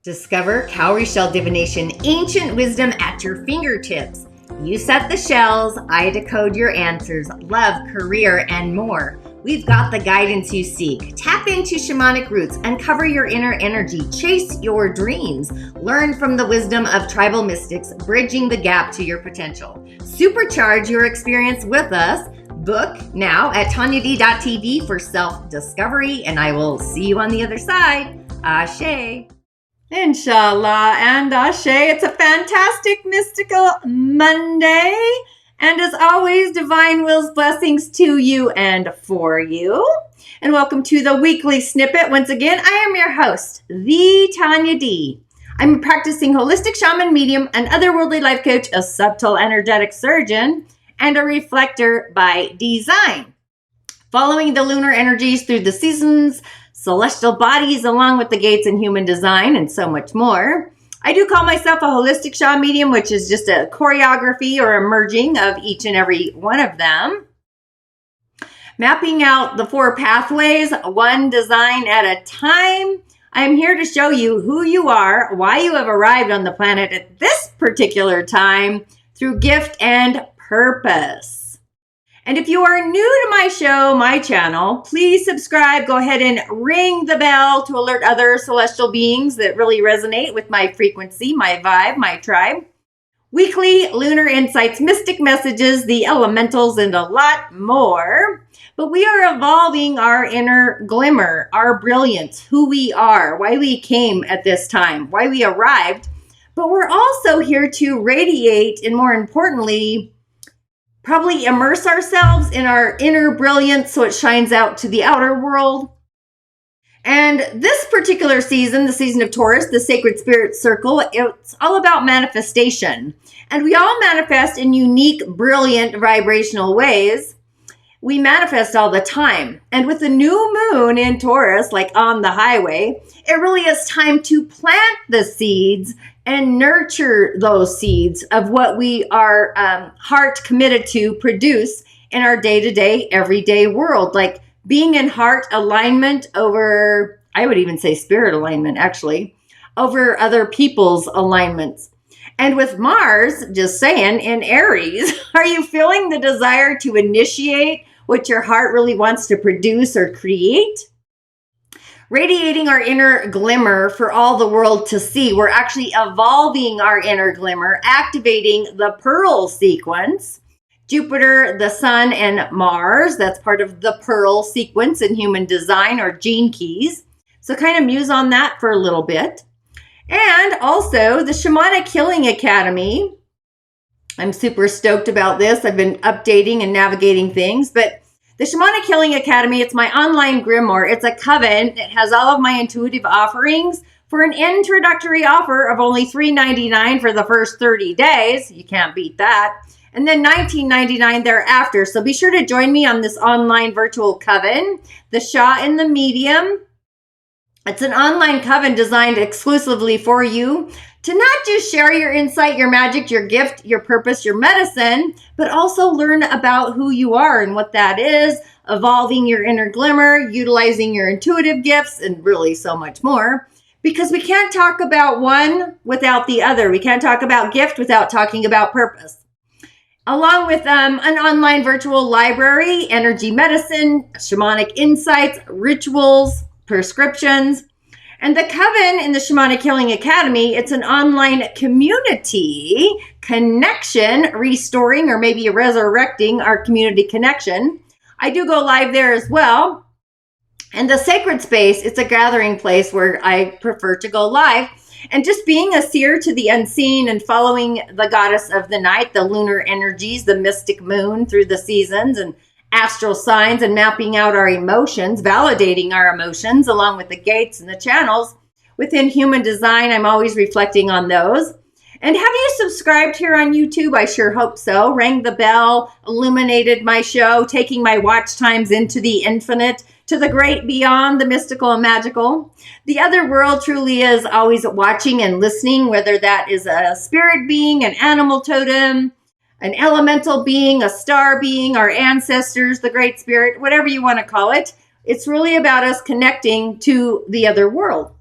Discover cowrie shell divination, ancient wisdom at your fingertips. You set the shells, I decode your answers, love, career, and more. We've got the guidance you seek. Tap into shamanic roots, uncover your inner energy, chase your dreams, learn from the wisdom of tribal mystics, bridging the gap to your potential. Supercharge your experience with us. Book now at tonyad.tv for self-discovery, and I will see you on the other side. Ashe. Inshallah and Ashe. It's a fantastic mystical Monday. And as always, divine will's blessings to you and for you. And welcome to the weekly snippet. Once again, I am your host, the Tonya D. I'm a practicing holistic shaman, medium, and otherworldly life coach, a subtle energetic surgeon, and a reflector by design. Following the lunar energies through the seasons, celestial bodies, along with the gates in human design, and so much more. I do call myself a holistic shaman medium, which is just a choreography or a merging of each and every one of them. Mapping out the 4 pathways, one design at a time. I am here to show you who you are, why you have arrived on the planet at this particular time through gift and purpose. And if you are new to my show, my channel, please subscribe. Go ahead and ring the bell to alert other celestial beings that really resonate with my frequency, my vibe, my tribe. Weekly lunar insights, mystic messages, the elementals, and a lot more. But we are evolving our inner glimmer, our brilliance, who we are, why we came at this time, why we arrived. But we're also here to radiate and, more importantly, probably immerse ourselves in our inner brilliance so it shines out to the outer world. And this particular season, the season of Taurus, the sacred spirit circle, it's all about manifestation. And we all manifest in unique, brilliant, vibrational ways. We manifest all the time. And with the new moon in Taurus, like on the highway, it really is time to plant the seeds and nurture those seeds of what we are heart committed to produce in our day-to-day, everyday world. Like being in heart alignment over, I would even say spirit alignment, actually, over other people's alignments. And with Mars, just saying, in Aries, are you feeling the desire to initiate what your heart really wants to produce or create? Radiating our inner glimmer for all the world to see. We're actually evolving our inner glimmer, activating the Pearl sequence. Jupiter, the Sun, and Mars, that's part of the Pearl sequence in human design or gene keys. So kind of muse on that for a little bit. And also the Shamanic Healing Academy. I'm super stoked about this. I've been updating and navigating things, but the Shamanic Healing Academy, it's my online grimoire. It's a coven. It has all of my intuitive offerings for an introductory offer of only $3.99 for the first 30 days. You can't beat that. And then $19.99 thereafter. So be sure to join me on this online virtual coven, the Shah and the Medium. It's an online coven designed exclusively for you to not just share your insight, your magic, your gift, your purpose, your medicine, but also learn about who you are and what that is, evolving your inner glimmer, utilizing your intuitive gifts, and really so much more. Because we can't talk about one without the other. We can't talk about gift without talking about purpose. Along with an online virtual library, energy medicine, shamanic insights, rituals, prescriptions. And the coven in the Shamanic Healing Academy, it's an online community connection, restoring or maybe resurrecting our community connection. I do go live there as well. And the sacred space, it's a gathering place where I prefer to go live. And just being a seer to the unseen and following the goddess of the night, the lunar energies, the mystic moon through the seasons and astral signs, and mapping out our emotions, validating our emotions along with the gates and the channels within human design. I'm always reflecting on those. And have you subscribed here on YouTube? I sure hope so. Rang the bell, illuminated my show, taking my watch times into the infinite, to the great beyond, the mystical and magical. The other world truly is always watching and listening, whether that is a spirit being, an animal totem, an elemental being, a star being, our ancestors, the great spirit, whatever you want to call it. It's really about us connecting to the other world.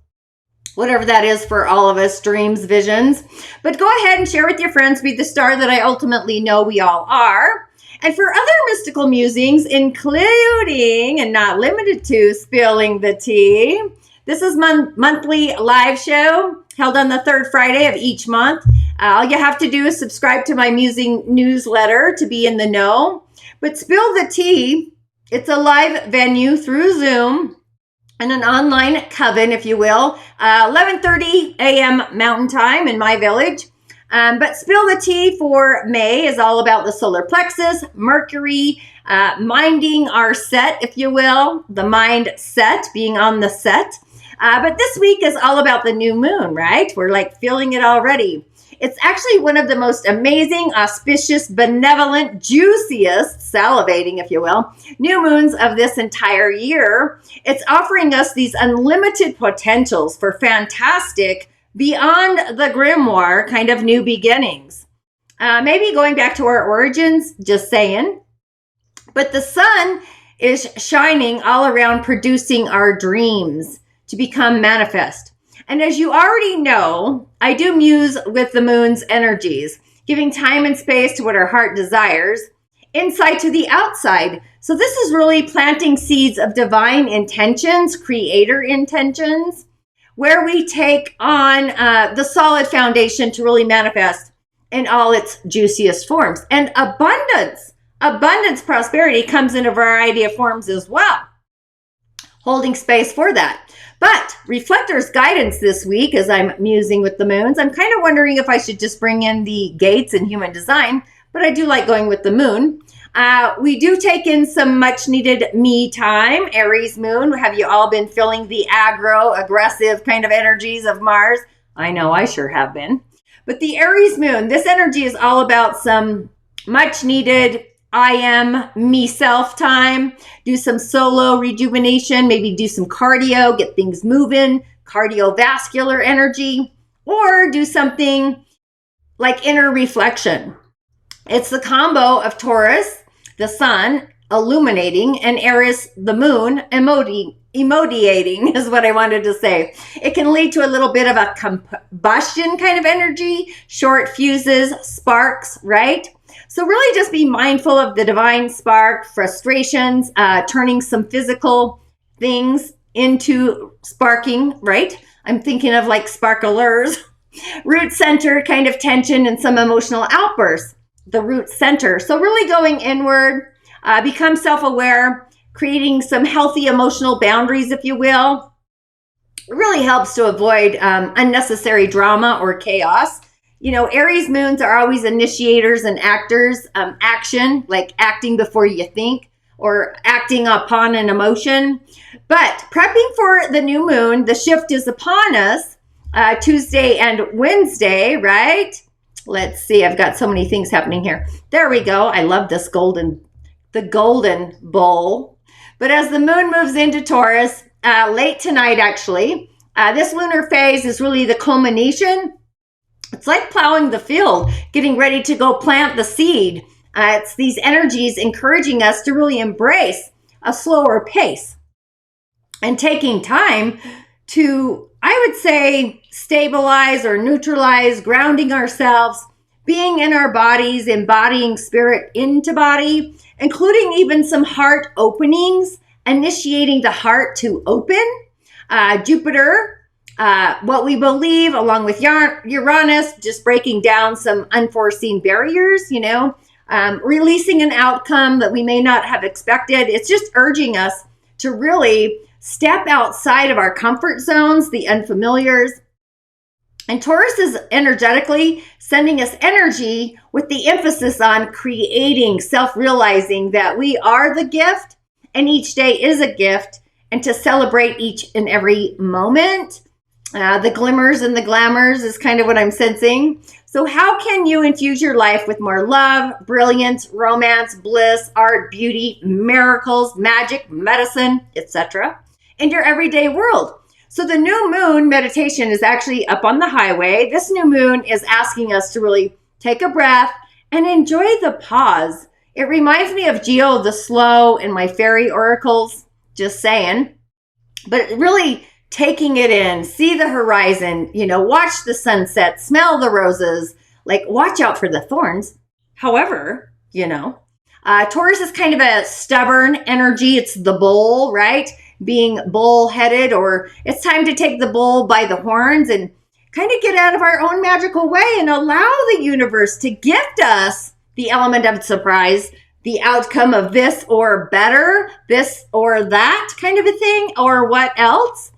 whatever that is for all of us, dreams, visions. But go ahead and share with your friends, be the star that I ultimately know we all are. And for other mystical musings, including and not limited to spilling the tea, this is my monthly live show held on the third Friday of each month. All you have to do is subscribe to my musing newsletter to be in the know. But Spill the Tea, it's a live venue through Zoom and an online coven, if you will, 11:30 a.m. Mountain Time in my village. But Spill the Tea for May is all about the solar plexus, Mercury, minding our set, if you will, the mind set, being on the set. But this week is all about the new moon, right? We're like feeling it already. It's actually one of the most amazing, auspicious, benevolent, juiciest, salivating, if you will, new moons of this entire year. It's offering us these unlimited potentials for fantastic, beyond the grimoire kind of new beginnings. Maybe going back to our origins, just saying. But the sun is shining all around, producing our dreams to become manifest. And as you already know, I do muse with the moon's energies, giving time and space to what our heart desires, inside to the outside. So this is really planting seeds of divine intentions, creator intentions, where we take on the solid foundation to really manifest in all its juiciest forms. And abundance, prosperity comes in a variety of forms as well, holding space for that. But reflector's guidance this week, as I'm musing with the moons, I'm kind of wondering if I should just bring in the gates and human design, but I do like going with the moon. We do take in some much needed me time, Aries moon. Have you all been feeling the aggro, aggressive kind of energies of Mars? I know I sure have been. But the Aries moon, this energy is all about some much needed I am me self time, do some solo rejuvenation, maybe do some cardio, get things moving, cardiovascular energy, or do something like inner reflection. It's the combo of Taurus, the sun, illuminating, and Aries, the moon, emotiating is what I wanted to say. It can lead to a little bit of a combustion kind of energy, short fuses, sparks, right? So really just be mindful of the divine spark, frustrations, turning some physical things into sparking, right? I'm thinking of like sparklers, root center kind of tension and some emotional outbursts, the root center. So really going inward, become self-aware, creating some healthy emotional boundaries, if you will. It really helps to avoid unnecessary drama or chaos. You know, Aries moons are always initiators and actors, action, like acting before you think or acting upon an emotion. But prepping for the new moon, the shift is upon us, Tuesday and Wednesday, right? Let's see, I've got so many things happening here. There we go. I love this the golden bowl. But as the moon moves into Taurus, late tonight actually, this lunar phase is really the culmination. It's like plowing the field, getting ready to go plant the seed. It's these energies encouraging us to really embrace a slower pace and taking time to, I would say, stabilize or neutralize, grounding ourselves, being in our bodies, embodying spirit into body, including even some heart openings, initiating the heart to open. Jupiter, what we believe, along with Uranus, just breaking down some unforeseen barriers, releasing an outcome that we may not have expected. It's just urging us to really step outside of our comfort zones, the unfamiliars. And Taurus is energetically sending us energy with the emphasis on creating, self-realizing that we are the gift and each day is a gift, and to celebrate each and every moment. The glimmers and the glamours is kind of what I'm sensing. So how can you infuse your life with more love, brilliance, romance, bliss, art, beauty, miracles, magic, medicine, etc. in your everyday world? So the new moon meditation is actually up on the highway. This new moon is asking us to really take a breath and enjoy the pause. It reminds me of Geo the Slow and my fairy oracles, just saying. But really taking it in, see the horizon, watch the sunset, smell the roses, like watch out for the thorns. However, Taurus is kind of a stubborn energy. It's the bull, right? Being bull-headed, or it's time to take the bull by the horns and kind of get out of our own magical way and allow the universe to gift us the element of surprise, the outcome of this or better, this or that kind of a thing, or what else.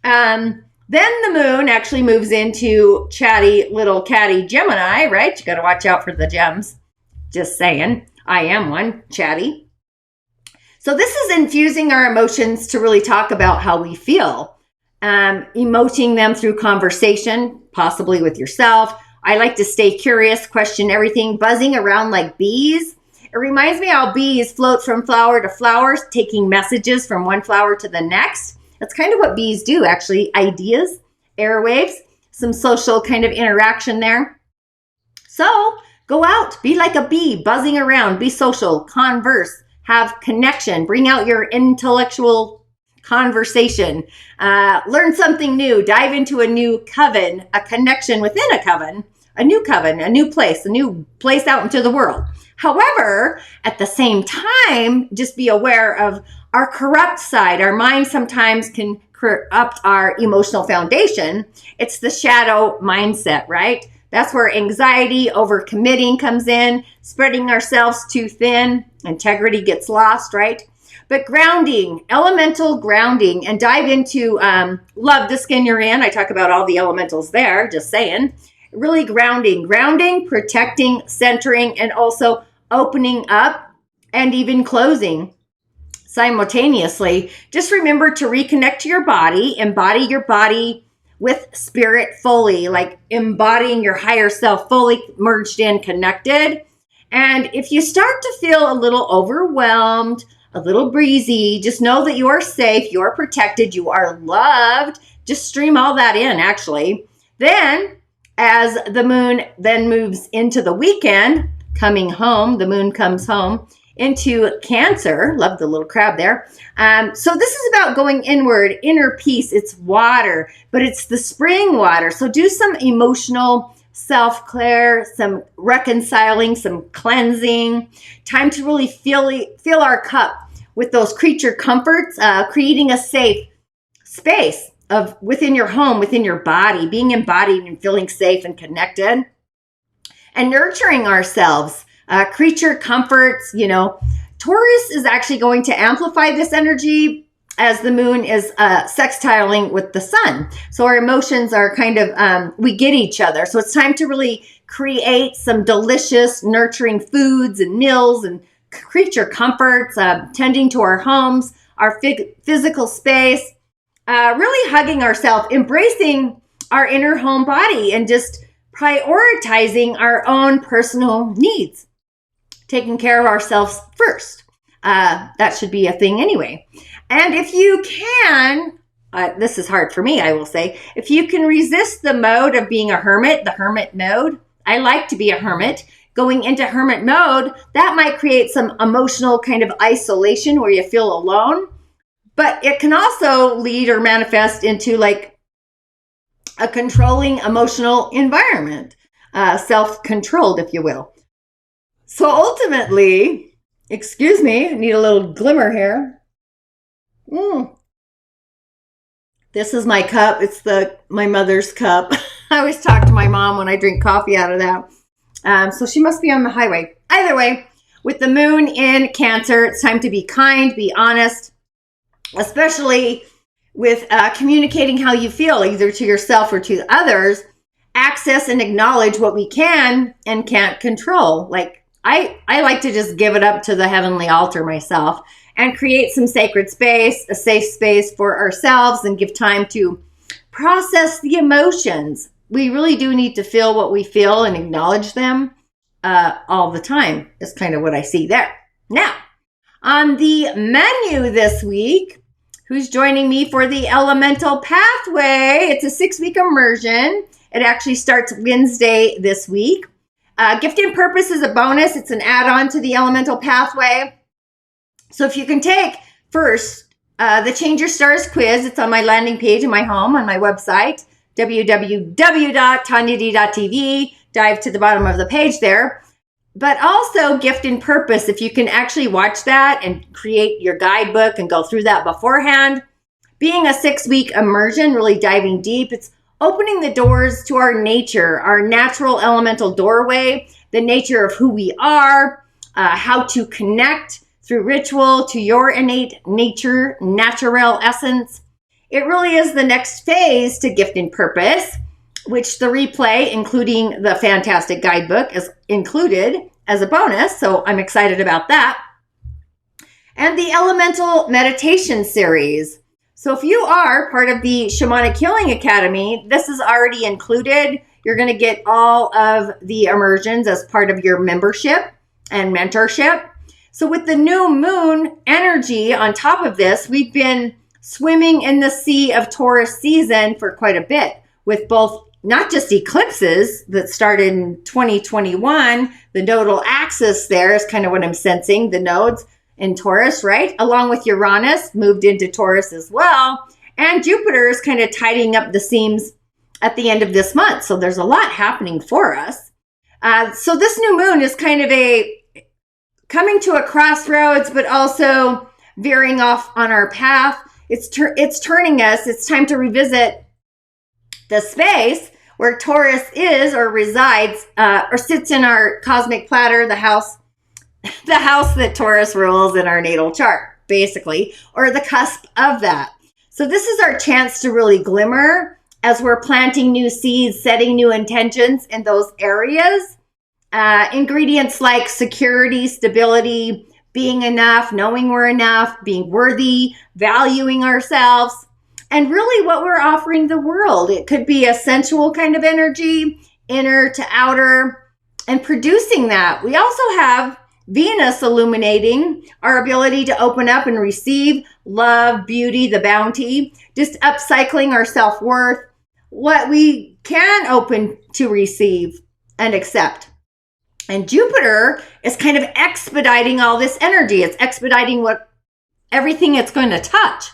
Then the moon actually moves into chatty little catty Gemini, right? You got to watch out for the gems. Just saying. I am one, chatty. So this is infusing our emotions to really talk about how we feel, emoting them through conversation, possibly with yourself. I like to stay curious, question everything, buzzing around like bees. It reminds me how bees float from flower to flower, taking messages from one flower to the next. That's kind of what bees do, actually. Ideas, airwaves, some social kind of interaction there. So go out, be like a bee, buzzing around, be social, converse, have connection, bring out your intellectual conversation, learn something new, dive into a new coven, a connection within a coven, a new place out into the world. However, at the same time, just be aware of our corrupt side. Our mind sometimes can corrupt our emotional foundation. It's the shadow mindset, right? That's where anxiety, overcommitting comes in, spreading ourselves too thin, integrity gets lost, right? But grounding, elemental grounding, and dive into love the skin you're in. I talk about all the elementals there, just saying. Really grounding, protecting, centering, and also opening up and even closing simultaneously. Just remember to reconnect to your body, embody your body with spirit fully, like embodying your higher self fully merged in, connected. And if you start to feel a little overwhelmed, a little breezy, just know that you are safe, you are protected, you are loved. Just stream all that in, actually. Then, as the moon then moves into the weekend, coming home, the moon comes home into Cancer. Love the little crab there. So this is about going inward, inner peace. It's water, but it's the spring water. So do some emotional self-care, some reconciling, some cleansing. Time to really fill our cup with those creature comforts, creating a safe space of within your home, within your body, being embodied and feeling safe and connected, and nurturing ourselves. Creature comforts, Taurus is actually going to amplify this energy as the moon is sextiling with the sun. So our emotions are kind of, we get each other. So it's time to really create some delicious, nurturing foods and meals and creature comforts, tending to our homes, our physical space, really hugging ourselves, embracing our inner home body, and just prioritizing our own personal needs. Taking care of ourselves first. That should be a thing anyway. And if you can, this is hard for me, I will say, if you can resist the mode of being a hermit, the hermit mode, I like to be a hermit. Going into hermit mode, that might create some emotional kind of isolation where you feel alone. But it can also lead or manifest into like a controlling emotional environment, self-controlled, if you will. So ultimately, excuse me, I need a little glimmer here. This is my cup. It's my mother's cup. I always talk to my mom when I drink coffee out of that. So she must be on the highway. Either way, with the moon in Cancer, it's time to be kind, be honest, especially with communicating how you feel, either to yourself or to others. Access and acknowledge what we can and can't control. Like, I like to just give it up to the heavenly altar myself and create some sacred space, a safe space for ourselves, and give time to process the emotions. We really do need to feel what we feel and acknowledge them all the time, is kind of what I see there. Now, on the menu this week, who's joining me for the Elemental Pathway? It's a 6-week immersion. It actually starts Wednesday this week. Gift and Purpose is a bonus. It's an add-on to the Elemental Pathway. So if you can take first the Change Your Stars quiz. It's on my landing page in my home on my website, www.tonyad.tv. Dive to the bottom of the page there. But also Gift and Purpose. If you can actually watch that and create your guidebook and go through that beforehand. Being a 6-week immersion, really diving deep. It's opening the doors to our nature, our natural elemental doorway, the nature of who we are, how to connect through ritual to your innate nature, natural essence. It really is the next phase to Gift and Purpose, which the replay, including the fantastic guidebook, is included as a bonus. So I'm excited about that. And the Elemental Meditation Series. So if you are part of the Shamanic Healing Academy, this is already included. You're going to get all of the immersions as part of your membership and mentorship. So with the new moon energy on top of this, we've been swimming in the sea of Taurus season for quite a bit, with both not just eclipses that started in 2021, the nodal axis there is kind of what I'm sensing, the nodes in Taurus, right? Along with Uranus moved into Taurus as well. And Jupiter is kind of tidying up the seams at the end of this month. So there's a lot happening for us. So this new moon is kind of coming to a crossroads, but also veering off on our path. It's turning us. It's time to revisit the space where Taurus is or resides or sits in our cosmic platter, the house that Taurus rules in our natal chart, basically, or the cusp of that. So this is our chance to really glimmer as we're planting new seeds, setting new intentions in those areas. Ingredients like security, stability, being enough, knowing we're enough, being worthy, valuing ourselves, and really what we're offering the world. It could be a sensual kind of energy, inner to outer, and producing that. We also have Venus illuminating our ability to open up and receive love, beauty, the bounty, just upcycling our self-worth, what we can open to receive and accept. And Jupiter is kind of expediting all this energy. It's expediting everything it's going to touch.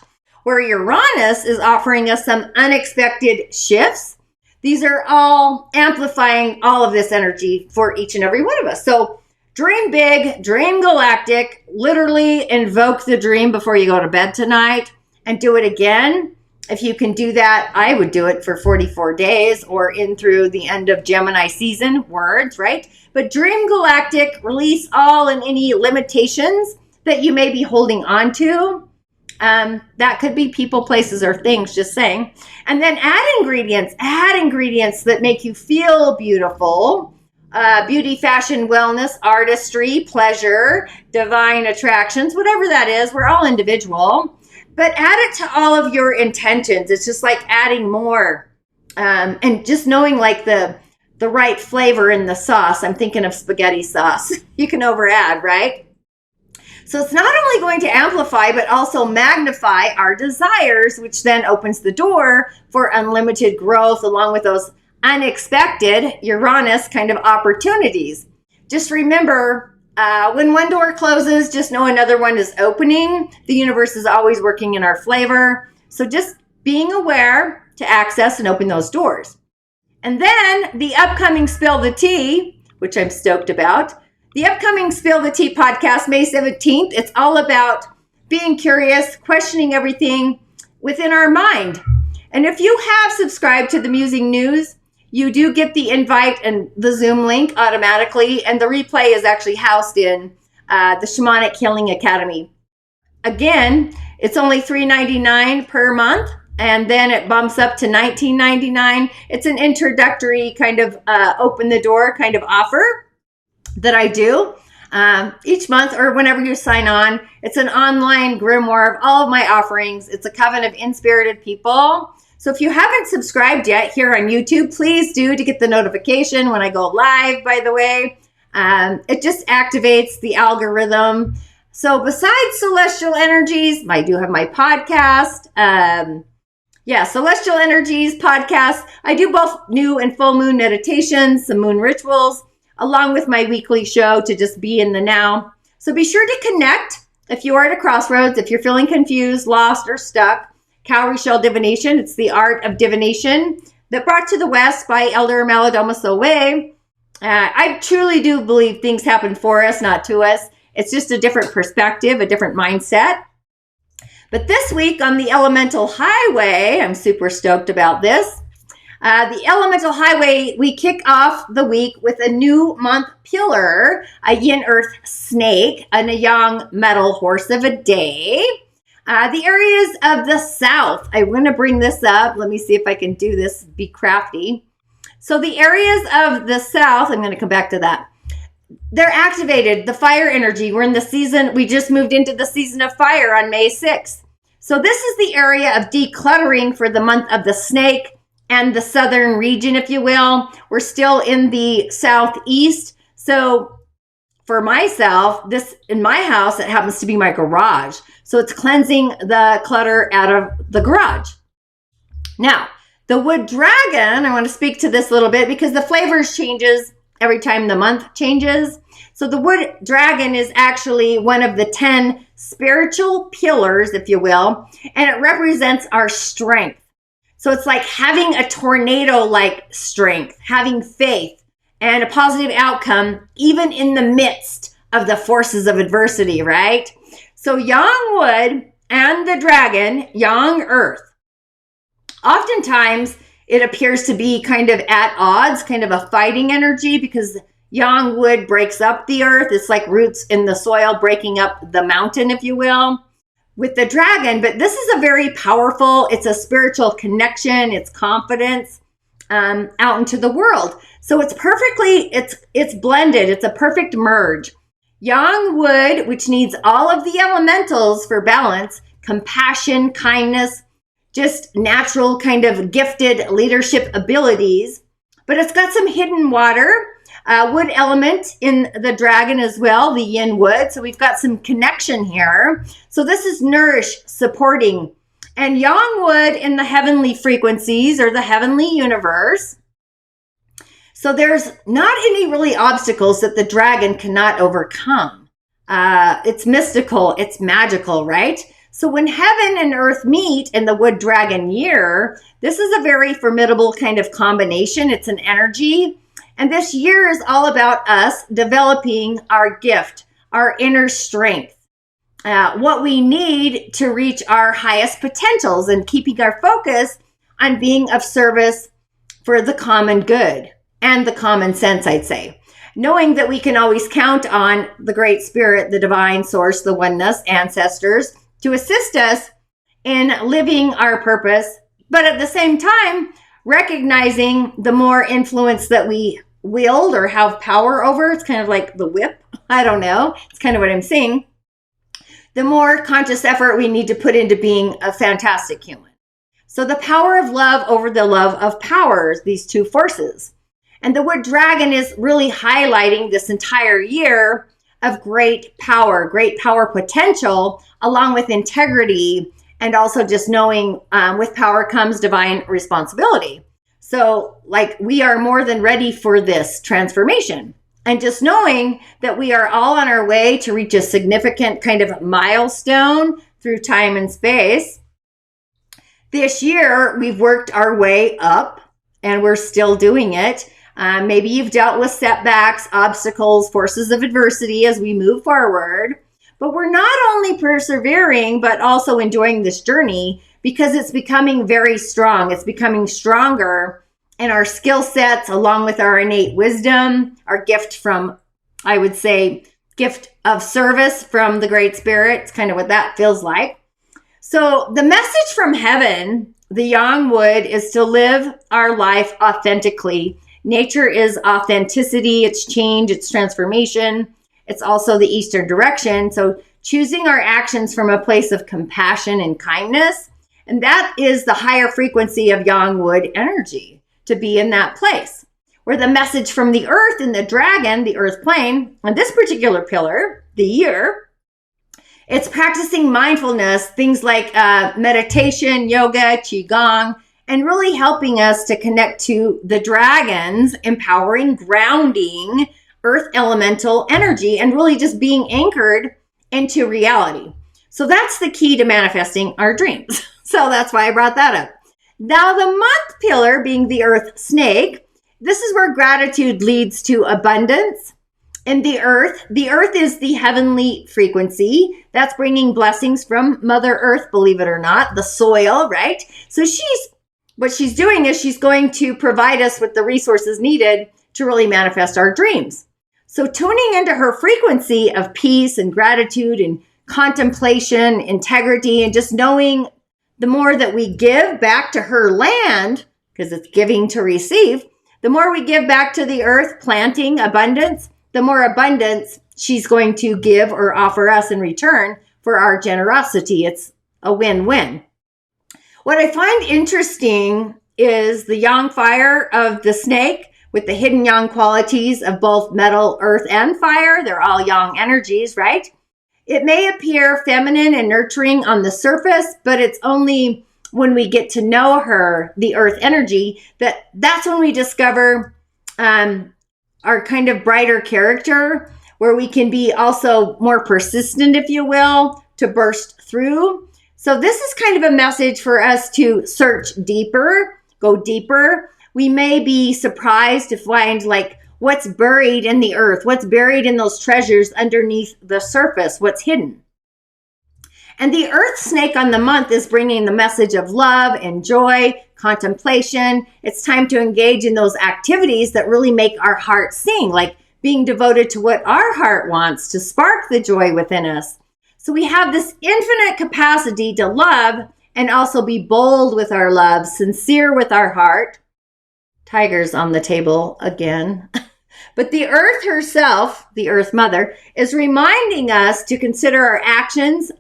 Where Uranus is offering us some unexpected shifts. These are all amplifying all of this energy for each and every one of us. So dream big, dream galactic, literally invoke the dream before you go to bed tonight and do it again. If you can do that, I would do it for 44 days or in through the end of Gemini season, words, right? But dream galactic, release all and any limitations that you may be holding on to. That could be people, places, or things, just saying. And then add ingredients that make you feel beautiful. Beauty, fashion, wellness, artistry, pleasure, divine attractions, whatever that is. We're all individual. But add it to all of your intentions. It's just like adding more. And just knowing like the right flavor in the sauce. I'm thinking of spaghetti sauce. You can over add, right? So it's not only going to amplify, but also magnify our desires, which then opens the door for unlimited growth along with those unexpected Uranus kind of opportunities. Just remember, when one door closes, just know another one is opening. The universe is always working in our flavor. So just being aware to access and open those doors. And then the upcoming Spill the Tea, which I'm stoked about. The upcoming Spill the Tea podcast, May 17th, it's all about being curious, questioning everything within our mind. And if you have subscribed to the Musing News, you do get the invite and the Zoom link automatically. And the replay is actually housed in the Shamanic Healing Academy. Again, it's only $3.99 per month. And then it bumps up to $19.99. It's an introductory kind of open the door kind of offer that I do each month or whenever you sign on. It's an online grimoire of all of my offerings. It's a coven of inspirited people. So if you haven't subscribed yet here on YouTube, please do to get the notification when I go live, by the way. It just activates the algorithm. So besides Celestial Energies, I do have my podcast. Celestial Energies podcast. I do both new and full moon meditations, some moon rituals, along with my weekly show to just be in the now. So be sure to connect if you are at a crossroads, if you're feeling confused, lost, or stuck, cowrie shell divination, it's the art of divination that brought to the West by Elder Malidoma Sowe. I truly do believe things happen for us, not to us. It's just a different perspective, a different mindset. But this week on the Elemental Highway, I'm super stoked about this. The Elemental Highway, we kick off the week with a new month pillar, a yin earth snake, and a yang metal horse of a day. The areas of the south, I'm going to bring this up. Let me see if I can do this, be crafty. So the areas of the south, I'm going to come back to that. They're activated, the fire energy. We're in the season, we just moved into the season of fire on May 6th. So this is the area of decluttering for the month of the snake and the southern region, if you will. We're still in the southeast. So for myself, this in my house, it happens to be my garage. So it's cleansing the clutter out of the garage. Now, the wood dragon, I want to speak to this a little bit because the flavors changes every time the month changes. So the wood dragon is actually one of the 10 spiritual pillars, if you will, and it represents our strength. So it's like having a tornado-like strength, having faith, and a positive outcome, even in the midst of the forces of adversity, right? So yang wood and the dragon, yang earth. Oftentimes, it appears to be kind of at odds, kind of a fighting energy, because yang wood breaks up the earth. It's like roots in the soil breaking up the mountain, if you will, with the dragon. But this is a very powerful, it's a spiritual connection, it's confidence out into the world. So it's perfectly, it's blended. It's a perfect merge. Yang wood, which needs all of the elementals for balance, compassion, kindness, just natural kind of gifted leadership abilities, but it's got some hidden water, wood element in the dragon as well, the yin wood. So we've got some connection here. So this is nourish, supporting, and yang wood in the heavenly frequencies or the heavenly universe. So there's not any really obstacles that the dragon cannot overcome. It's mystical, it's magical, right? So when heaven and earth meet in the wood dragon year, this is a very formidable kind of combination. It's an energy. And this year is all about us developing our gift, our inner strength, what we need to reach our highest potentials and keeping our focus on being of service for the common good and the common sense, I'd say. Knowing that we can always count on the Great Spirit, the divine source, the oneness, ancestors, to assist us in living our purpose, but at the same time, recognizing the more influence that we wield or have power over. It's kind of like the whip. I don't know. It's kind of what I'm saying. The more conscious effort we need to put into being a fantastic human. So the power of love over the love of powers, these two forces. And the wood dragon is really highlighting this entire year of great power potential, along with integrity, and also just knowing with power comes divine responsibility. So like we are more than ready for this transformation. And just knowing that we are all on our way to reach a significant kind of milestone through time and space. This year, we've worked our way up and we're still doing it. Maybe you've dealt with setbacks, obstacles, forces of adversity as we move forward. But we're not only persevering, but also enjoying this journey because it's becoming very strong. It's becoming stronger in our skill sets, along with our innate wisdom, our gift from, I would say, gift of service from the Great Spirit. It's kind of what that feels like. So the message from heaven, the yang wood, is to live our life authentically. Nature is authenticity, it's change, it's transformation. It's also the Eastern direction. So choosing our actions from a place of compassion and kindness. And that is the higher frequency of yang wood energy, to be in that place. Where the message from the earth and the dragon, the earth plane, on this particular pillar, the year, it's practicing mindfulness, things like meditation, yoga, qigong, and really helping us to connect to the dragon's empowering, grounding, earth elemental energy, and really just being anchored into reality. So that's the key to manifesting our dreams. So that's why I brought that up. Now, the month pillar, being the earth snake, this is where gratitude leads to abundance. And the earth is the heavenly frequency. That's bringing blessings from Mother Earth, believe it or not, the soil, right? So what she's doing is she's going to provide us with the resources needed to really manifest our dreams. So tuning into her frequency of peace and gratitude and contemplation, integrity, and just knowing the more that we give back to her land, because it's giving to receive, the more we give back to the earth, planting abundance, the more abundance she's going to give or offer us in return for our generosity. It's a win-win. What I find interesting is the yang fire of the snake with the hidden yang qualities of both metal, earth, and fire. They're all yang energies, right? It may appear feminine and nurturing on the surface, but it's only when we get to know her, the earth energy, that's when we discover our kind of brighter character, where we can be also more persistent, if you will, to burst through. So this is kind of a message for us to search deeper, go deeper. We may be surprised to find like what's buried in the earth, what's buried in those treasures underneath the surface, what's hidden. And the earth snake on the month is bringing the message of love and joy, contemplation. It's time to engage in those activities that really make our heart sing, like being devoted to what our heart wants to spark the joy within us. So we have this infinite capacity to love and also be bold with our love, sincere with our heart. Tigers on the table again. But the earth herself, the earth mother, is reminding us to consider our actions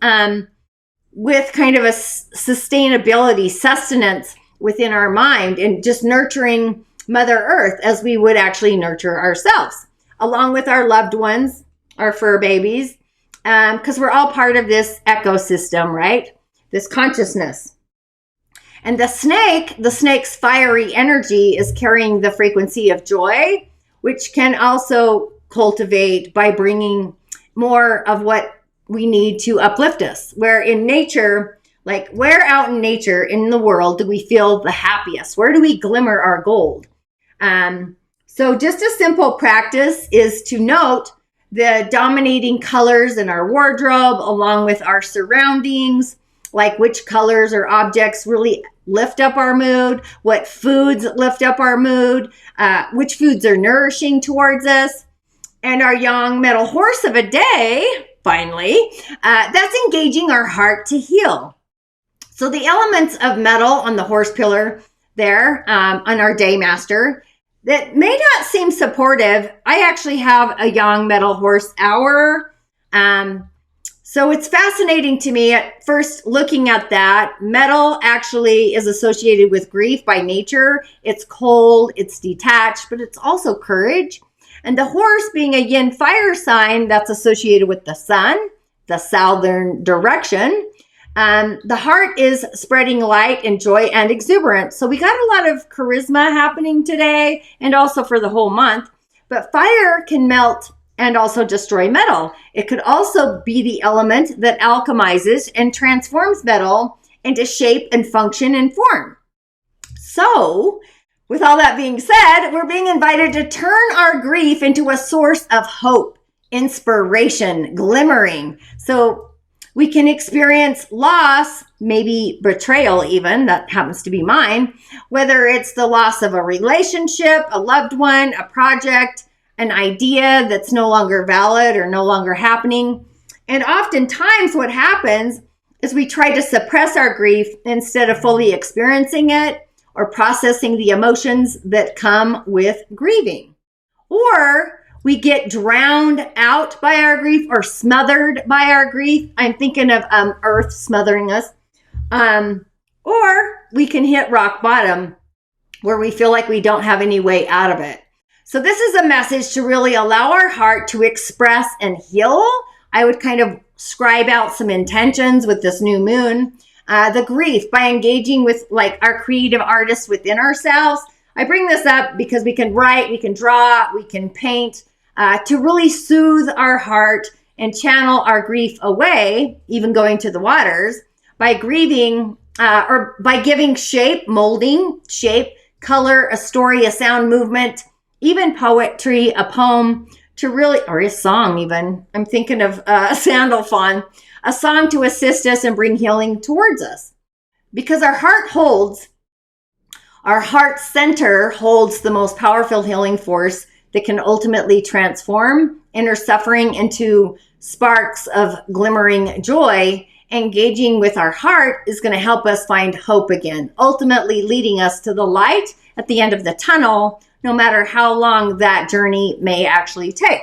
with kind of a sustainability, sustenance within our mind, and just nurturing Mother Earth as we would actually nurture ourselves, along with our loved ones, our fur babies, because we're all part of this ecosystem, right? This consciousness. And the snake's fiery energy is carrying the frequency of joy, which can also cultivate by bringing more of what we need to uplift us. Where in nature, like where out in nature, in the world, do we feel the happiest? Where do we glimmer our gold? So just a simple practice is to note the dominating colors in our wardrobe, along with our surroundings, like which colors or objects really lift up our mood, what foods lift up our mood, which foods are nourishing towards us. And our yang metal horse of a day, finally, that's engaging our heart to heal. So the elements of metal on the horse pillar there, on our day master, that may not seem supportive. I actually have a yang metal horse hour. So it's fascinating to me at first looking at that. Metal actually is associated with grief by nature. It's cold, it's detached, but it's also courage. And the horse being a yin fire sign, that's associated with the sun, the southern direction. The heart is spreading light and joy and exuberance. So we got a lot of charisma happening today and also for the whole month. But fire can melt and also destroy metal. It could also be the element that alchemizes and transforms metal into shape and function and form. So, with all that being said, we're being invited to turn our grief into a source of hope, inspiration, glimmering. So we can experience loss, maybe betrayal even, that happens to be mine, whether it's the loss of a relationship, a loved one, a project, an idea that's no longer valid or no longer happening. And oftentimes what happens is we try to suppress our grief instead of fully experiencing it or processing the emotions that come with grieving. Or we get drowned out by our grief or smothered by our grief. I'm thinking of earth smothering us. Or we can hit rock bottom where we feel like we don't have any way out of it. So this is a message to really allow our heart to express and heal. I would kind of scribe out some intentions with this new moon. The grief by engaging with like our creative artists within ourselves. I bring this up because we can write, we can draw, we can paint to really soothe our heart and channel our grief away, even going to the waters, by grieving or by giving shape, molding, shape, color, a story, a sound movement, even poetry, a poem, to really, or a song even. I'm thinking of Sandalphon, a song to assist us and bring healing towards us. Because our heart center holds the most powerful healing force that can ultimately transform inner suffering into sparks of glimmering joy. Engaging with our heart is going to help us find hope again, ultimately leading us to the light at the end of the tunnel, no matter how long that journey may actually take.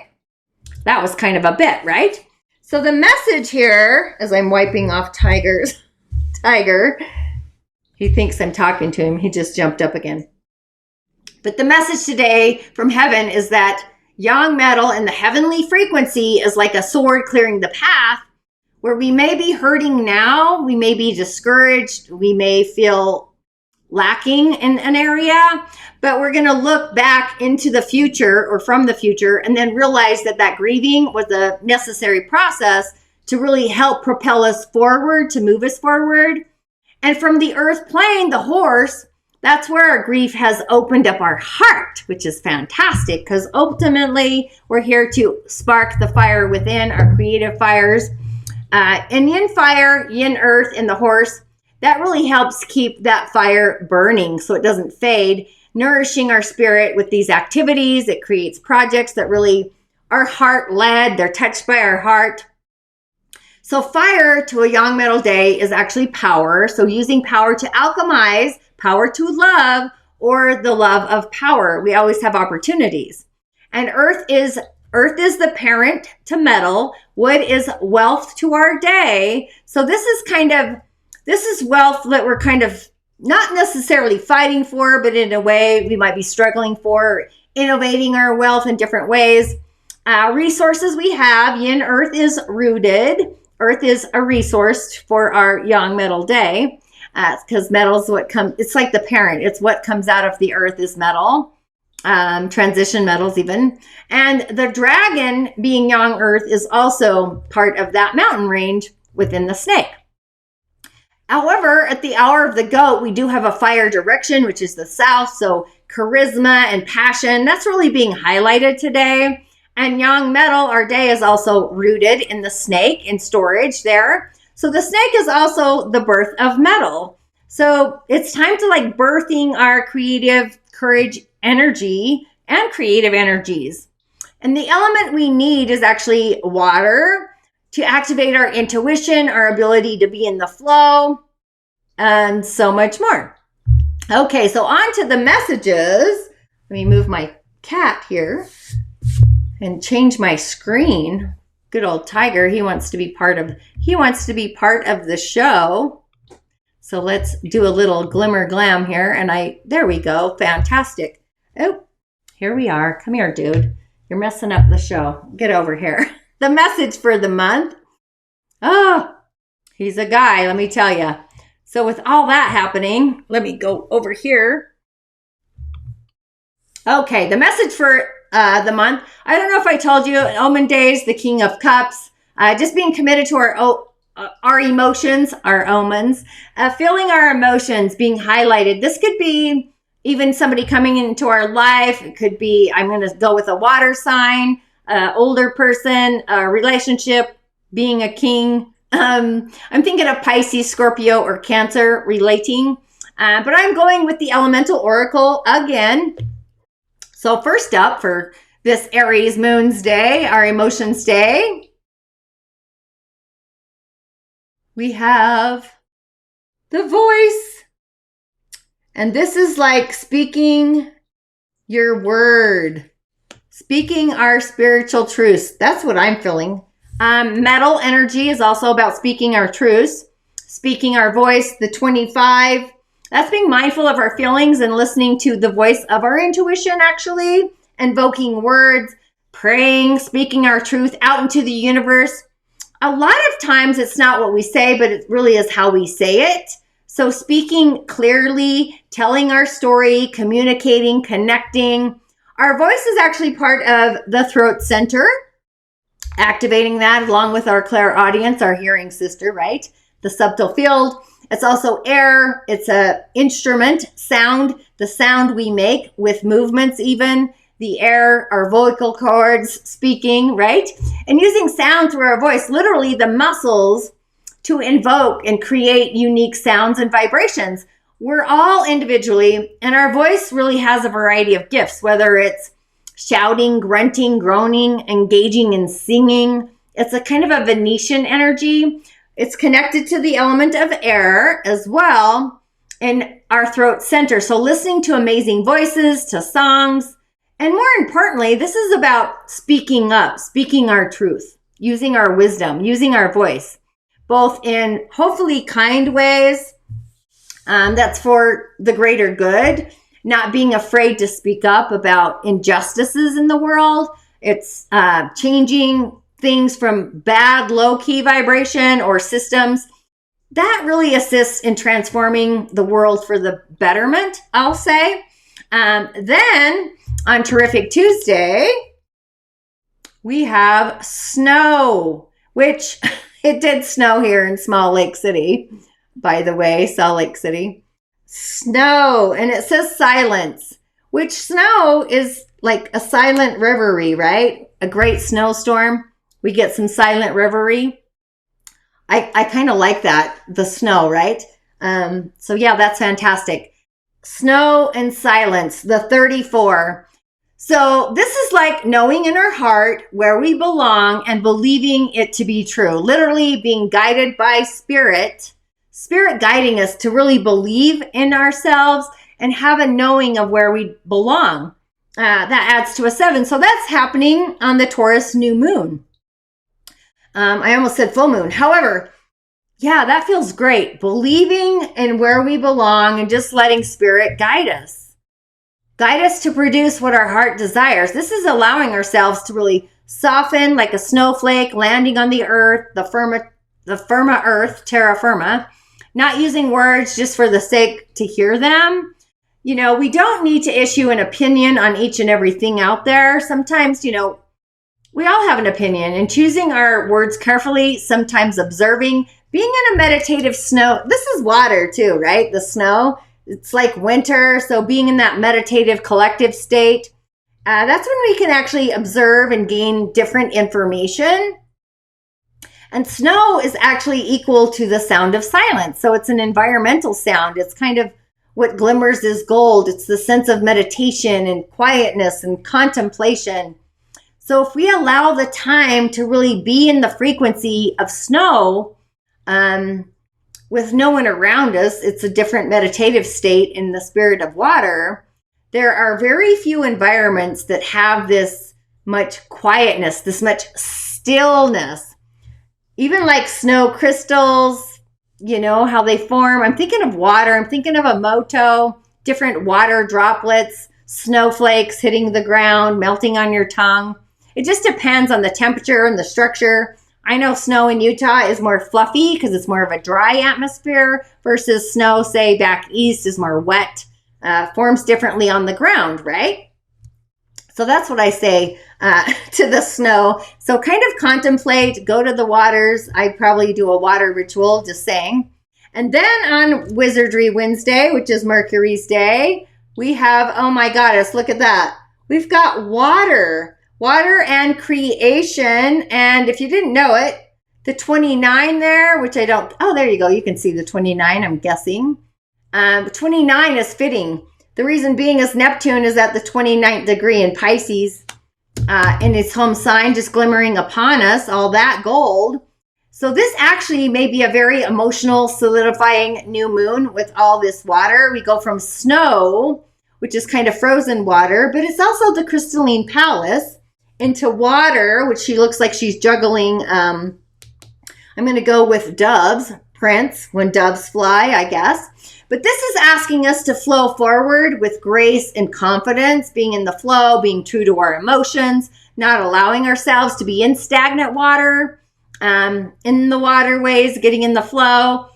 That was kind of a bit, right? So the message here, as I'm wiping off Tiger, he thinks I'm talking to him. He just jumped up again. But the message today from heaven is that yang metal and the heavenly frequency is like a sword clearing the path, where we may be hurting now, we may be discouraged, we may feel lacking in an area, but we're going to look back into the future or from the future and then realize that that grieving was a necessary process to really help propel us forward, to move us forward. And from the earth plane, the horse, that's where our grief has opened up our heart, which is fantastic because ultimately we're here to spark the fire within, our creative fires. And yin fire, yin earth, and the horse, that really helps keep that fire burning so it doesn't fade, nourishing our spirit with these activities. It creates projects that really are heart-led. They're touched by our heart. So fire to a yang metal day is actually power. So using power to alchemize, power to love, or the love of power. We always have opportunities. And earth is the parent to metal. Wood is wealth to our day. So this is wealth that we're kind of not necessarily fighting for, but in a way we might be struggling for, innovating our wealth in different ways. Resources we have, yin earth is rooted. Earth is a resource for our yang metal day because metal is what comes, it's like the parent. It's what comes out of the earth is metal. Transition metals even. And the dragon, being yang earth, is also part of that mountain range within the snake. However, at the hour of the goat, we do have a fire direction, which is the south. So charisma and passion, that's really being highlighted today. And yang metal, our day, is also rooted in the snake, in storage there. So the snake is also the birth of metal. So it's time to like birthing our creative courage energy and creative energies. And the element we need is actually water to activate our intuition, our ability to be in the flow, and so much more. Okay, so on to the messages. Let me move my cat here and change my screen. Good old Tiger, he wants to be part of the show. So let's do a little glimmer glam here. And there we go. Fantastic. Oh, here we are. Come here, dude. You're messing up the show. Get over here. The message for the month. Oh, he's a guy, let me tell you. So with all that happening, let me go over here. Okay, the message for the month. I don't know if I told you, Omen Days, the King of Cups. Just being committed to our emotions, our omens. Feeling our emotions being highlighted. This could be even somebody coming into our life. It could be, I'm going to go with a water sign, older person, a relationship, being a king. I'm thinking of Pisces, Scorpio, or Cancer relating. But I'm going with the Elemental Oracle again. So first up for this Aries Moon's Day, our Emotions Day, we have the voice. And this is like speaking your word, speaking our spiritual truths. That's what I'm feeling. Metal energy is also about speaking our truths, speaking our voice, the 25. That's being mindful of our feelings and listening to the voice of our intuition, actually, invoking words, praying, speaking our truth out into the universe. A lot of times it's not what we say, but it really is how we say it. So speaking clearly, telling our story, communicating, connecting. Our voice is actually part of the throat center. activating that along with our clairaudience, our hearing sister, right? The subtle field. It's also air. It's a instrument, sound, the sound we make with movements even. The air, our vocal cords, speaking, right? And using sound through our voice, literally the muscles to invoke and create unique sounds and vibrations. We're all individually, and our voice really has a variety of gifts, whether it's shouting, grunting, groaning, engaging in singing. It's a kind of a Venetian energy. It's connected to the element of air as well in our throat center. So listening to amazing voices, to songs, and more importantly, this is about speaking up, speaking our truth, using our wisdom, using our voice, both in hopefully kind ways, that's for the greater good, not being afraid to speak up about injustices in the world. It's changing things from bad, low-key vibration or systems. That really assists in transforming the world for the betterment, I'll say. Then on Terrific Tuesday, we have snow, which it did snow here in Small Lake City, by the way, Salt Lake City. Snow, and it says silence, which snow is like a silent reverie, right? A great snowstorm. We get some silent reverie. I kind of like that, the snow, right? So yeah, that's fantastic. Snow and silence, the 34. So this is like knowing in our heart where we belong and believing it to be true. Literally being guided by spirit guiding us to really believe in ourselves and have a knowing of where we belong. That adds to a 7. So that's happening on the Taurus new moon. I almost said full moon. However, yeah, that feels great. Believing in where we belong and just letting spirit guide us. Guide us to produce what our heart desires. This is allowing ourselves to really soften like a snowflake landing on the earth, the firma earth, terra firma, not using words just for the sake to hear them. You know, we don't need to issue an opinion on each and everything out there. Sometimes, you know, we all have an opinion, and choosing our words carefully, sometimes observing, being in a meditative snow. This is water too, right? The snow. It's like winter, so being in that meditative collective state, that's when we can actually observe and gain different information. And snow is actually equal to the sound of silence. So it's an environmental sound. It's kind of what glimmers is gold. It's the sense of meditation and quietness and contemplation. So if we allow the time to really be in the frequency of snow, with no one around us, it's a different meditative state in the spirit of water. There are very few environments that have this much quietness, this much stillness. Even like snow crystals, you know, how they form. I'm thinking of water. I'm thinking of a moto, different water droplets, snowflakes hitting the ground, melting on your tongue. It just depends on the temperature and the structure. I know snow in Utah is more fluffy because it's more of a dry atmosphere versus snow, say, back east is more wet, forms differently on the ground, right? So that's what I say to the snow. So kind of contemplate, go to the waters. I'd probably do a water ritual, just saying. And then on Wizardry Wednesday, which is Mercury's day, we have, oh my goddess, look at that. We've got water and creation. And if you didn't know it, the 29 there, which I don't, oh, there you go. You can see the 29, I'm guessing. 29 is fitting. The reason being is Neptune is at the 29th degree in Pisces, in his home sign, just glimmering upon us, all that gold. So this actually may be a very emotional, solidifying new moon with all this water. We go from snow, which is kind of frozen water, but it's also the crystalline palace, into water, which she looks like she's juggling. I'm going to go with doves, Prince, when doves fly, I guess. But this is asking us to flow forward with grace and confidence, being in the flow, being true to our emotions, not allowing ourselves to be in stagnant water, in the waterways, getting in the flow.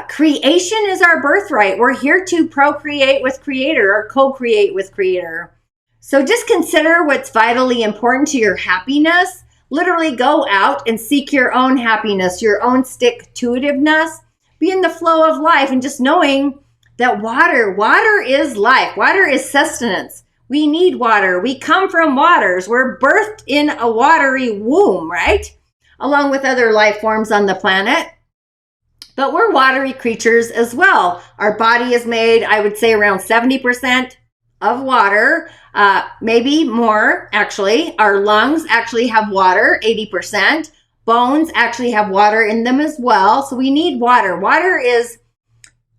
Creation is our birthright. We're here to procreate with Creator or co-create with Creator. So just consider what's vitally important to your happiness. Literally go out and seek your own happiness, your own stick-to-itiveness. Be in the flow of life and just knowing that water is life. Water is sustenance. We need water. We come from waters. We're birthed in a watery womb, right? Along with other life forms on the planet. But we're watery creatures as well. Our body is made, I would say, around 70% of water, maybe more, actually. Our lungs actually have water, 80%. Bones actually have water in them as well. So we need water. Water is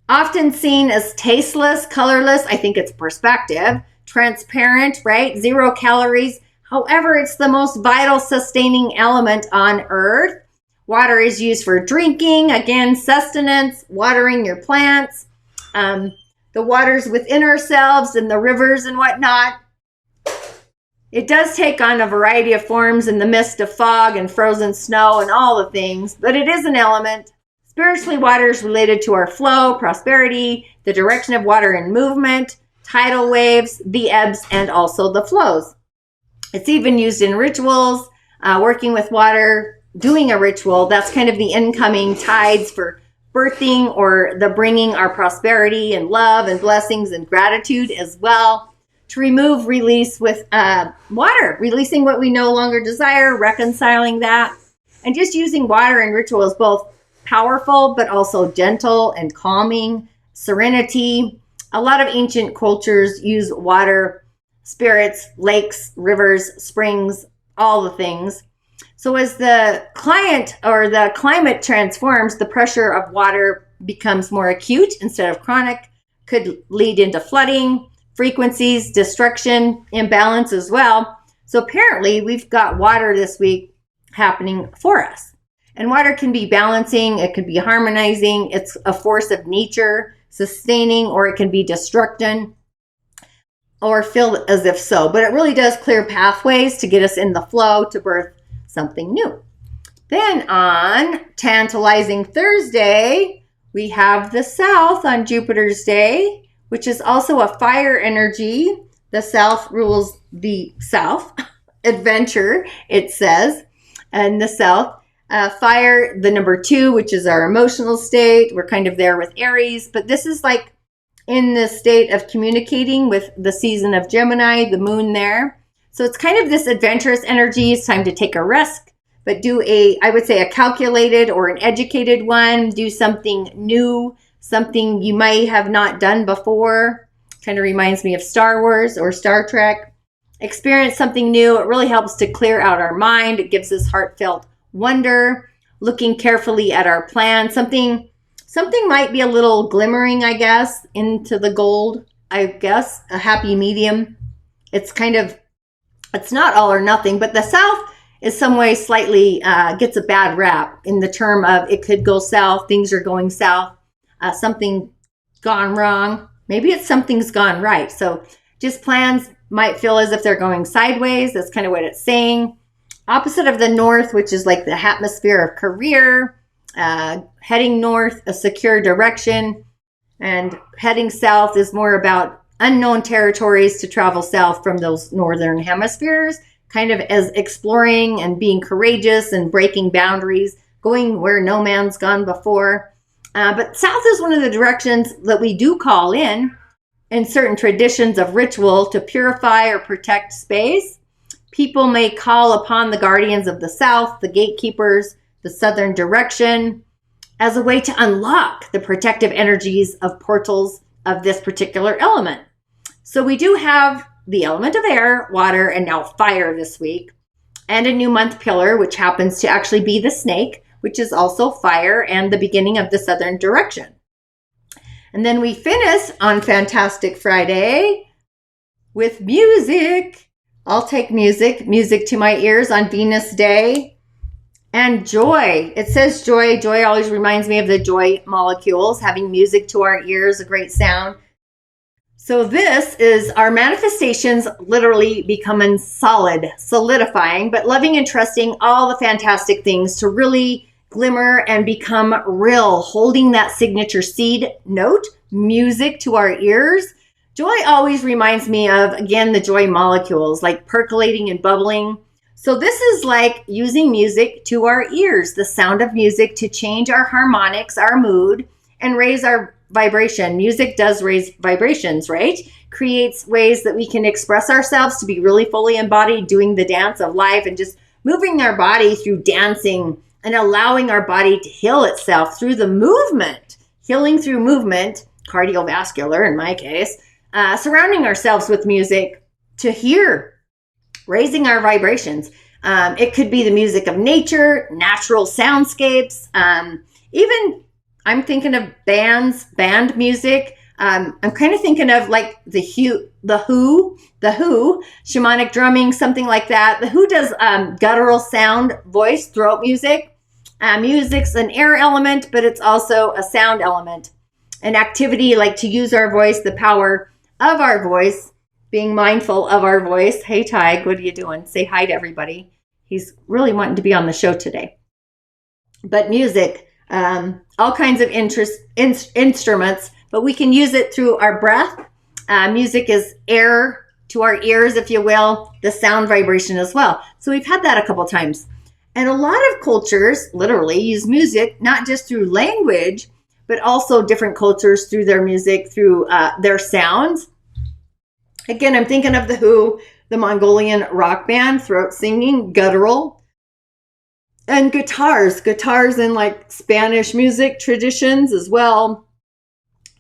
often seen as tasteless, colorless. I think it's perspective. Transparent, right? 0 calories. However, it's the most vital sustaining element on Earth. Water is used for drinking, again, sustenance, watering your plants, the waters within ourselves and the rivers and whatnot. It does take on a variety of forms in the midst of fog and frozen snow and all the things, but it is an element. Spiritually, water is related to our flow, prosperity, the direction of water and movement, tidal waves, the ebbs, and also the flows. It's even used in rituals, working with water, doing a ritual. That's kind of the incoming tides for birthing or the bringing our prosperity and love and blessings and gratitude as well. To remove, release with water, releasing what we no longer desire, reconciling that, and just using water in ritual is both powerful but also gentle and calming, serenity. A lot of ancient cultures use water, spirits, lakes, rivers, springs, all the things. So as the climate transforms, the pressure of water becomes more acute instead of chronic, could lead into flooding, frequencies, destruction, imbalance as well. So apparently we've got water this week happening for us. And water can be balancing, it can be harmonizing, it's a force of nature, sustaining, or it can be destructing, or feel as if so. But it really does clear pathways to get us in the flow to birth something new. Then on Tantalizing Thursday, we have the South on Jupiter's day, which is also a fire energy. The South rules the South. Adventure, it says. And the South. Fire, the number 2, which is our emotional state. We're kind of there with Aries. But this is like in the state of communicating with the season of Gemini, the moon there. So it's kind of this adventurous energy. It's time to take a risk, but do I would say a calculated or an educated one. Do something new, something you might have not done before. Kind of reminds me of Star Wars or Star Trek. Experience something new. It really helps to clear out our mind. It gives us heartfelt wonder, looking carefully at our plan. Something might be a little glimmering, I guess, into the gold, I guess, a happy medium. It's not all or nothing, but the South is some way slightly gets a bad rap in the term of it could go south, things are going south, something gone wrong. Maybe it's something's gone right. So just plans might feel as if they're going sideways. That's kind of what it's saying. Opposite of the North, which is like the atmosphere of career, heading north, a secure direction, and heading south is more about unknown territories to travel south from those northern hemispheres, kind of as exploring and being courageous and breaking boundaries, going where no man's gone before. But south is one of the directions that we do call in certain traditions of ritual to purify or protect space. People may call upon the guardians of the south, the gatekeepers, the southern direction, as a way to unlock the protective energies of portals of this particular element. So we do have the element of air, water, and now fire this week, and a new month pillar, which happens to actually be the snake, which is also fire and the beginning of the southern direction. And then we finish on Fantastic Friday with music. I'll take music to my ears on Venus Day. And joy. It says joy. Joy always reminds me of the joy molecules, having music to our ears, a great sound. So this is our manifestations literally becoming solidifying, but loving and trusting all the fantastic things to really glimmer and become real, holding that signature seed note, music to our ears. Joy always reminds me of, again, the joy molecules, like percolating and bubbling. So this is like using music to our ears, the sound of music to change our harmonics, our mood, and raise our vibration. Music does raise vibrations, right? Creates ways that we can express ourselves to be really fully embodied, doing the dance of life and just moving our body through dancing and allowing our body to heal itself through the movement, healing through movement, cardiovascular in my case, surrounding ourselves with music to hear, raising our vibrations. It could be the music of nature, natural soundscapes, even I'm thinking of band music. I'm kind of thinking of like the Who, shamanic drumming, something like that. The Who does guttural sound, voice, throat music. Music's an air element, but it's also a sound element. An activity like to use our voice, the power of our voice, being mindful of our voice. Hey, Tig, what are you doing? Say hi to everybody. He's really wanting to be on the show today. But music, all kinds of instruments, but we can use it through our breath. Music is air to our ears, if you will, the sound vibration as well. So we've had that a couple times. And a lot of cultures literally use music, not just through language, but also different cultures through their music, through their sounds. Again, I'm thinking of the Who, the Mongolian rock band, throat singing, guttural, and guitars in like Spanish music traditions as well.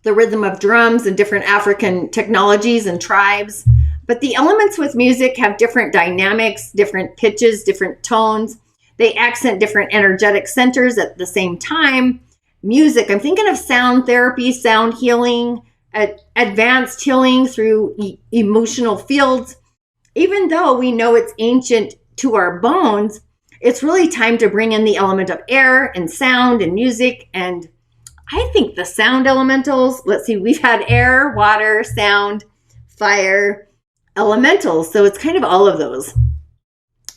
The rhythm of drums and different African technologies and tribes. But the elements with music have different dynamics, different pitches, different tones. They accent different energetic centers at the same time. Music, I'm thinking of sound therapy, sound healing, advanced healing through emotional fields. Even though we know it's ancient to our bones, it's really time to bring in the element of air and sound and music. And I think the sound elementals, let's see, we've had air, water, sound, fire, elementals. So it's kind of all of those.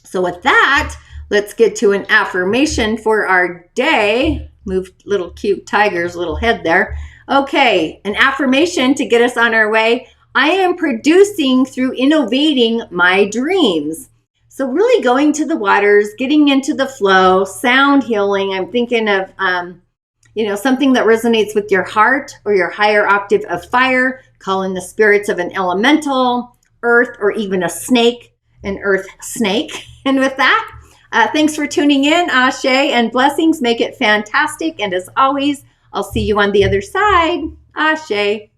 So with that, let's get to an affirmation for our day. Move little cute tiger's little head there. Okay, an affirmation to get us on our way. I am producing through innovating my dreams. So really going to the waters, getting into the flow, sound healing. I'm thinking of, something that resonates with your heart or your higher octave of fire, calling the spirits of an elemental, earth, or even a snake, an earth snake. And with that, thanks for tuning in. Ashe and blessings. Make it fantastic. And as always, I'll see you on the other side. Ashe.